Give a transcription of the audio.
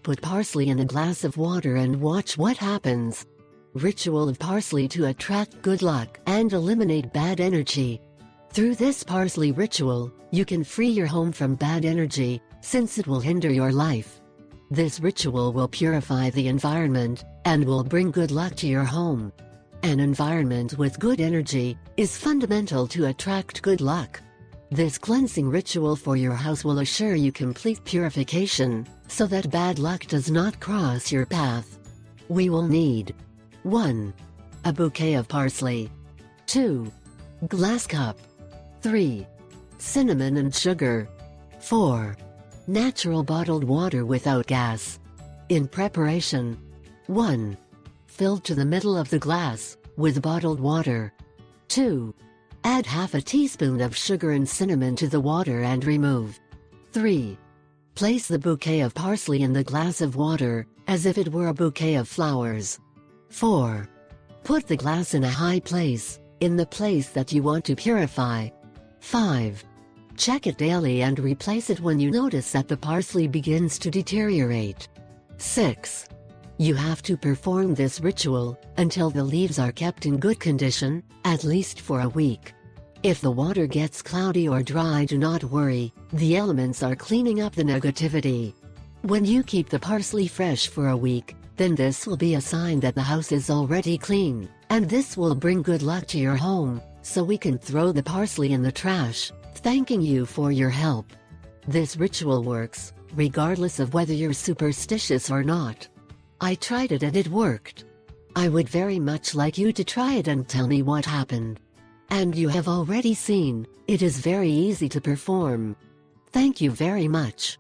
put parsley in a glass of water and watch what happens. Ritual of parsley to attract good luck and eliminate bad energy. Through this parsley ritual, you can free your home from bad energy, since it will hinder your life. This ritual will purify the environment and will bring good luck to your home. An environment with good energy is fundamental to attract good luck. This cleansing ritual for your house will assure you complete purification, so that bad luck does not cross your path. We will need 1. A bouquet of parsley. 2. Glass cup. 3. Cinnamon and sugar. 4. Natural bottled water without gas. In preparation. 1. Fill to the middle of the glass with bottled water. 2. Add half a teaspoon of sugar and cinnamon to the water and remove. 3. Place the bouquet of parsley in the glass of water, as if it were a bouquet of flowers. 4. Put the glass in a high place, in the place that you want to purify. 5. Check it daily and replace it when you notice that the parsley begins to deteriorate. 6. You have to perform this ritual until the leaves are kept in good condition, at least for a week. If the water gets cloudy or dry, do not worry, the elements are cleaning up the negativity. When you keep the parsley fresh for a week, then this will be a sign that the house is already clean, and this will bring good luck to your home, so we can throw the parsley in the trash, thanking you for your help. This ritual works, regardless of whether you're superstitious or not. I tried it and it worked. I would very much like you to try it and tell me what happened. And you have already seen, it is very easy to perform. Thank you very much.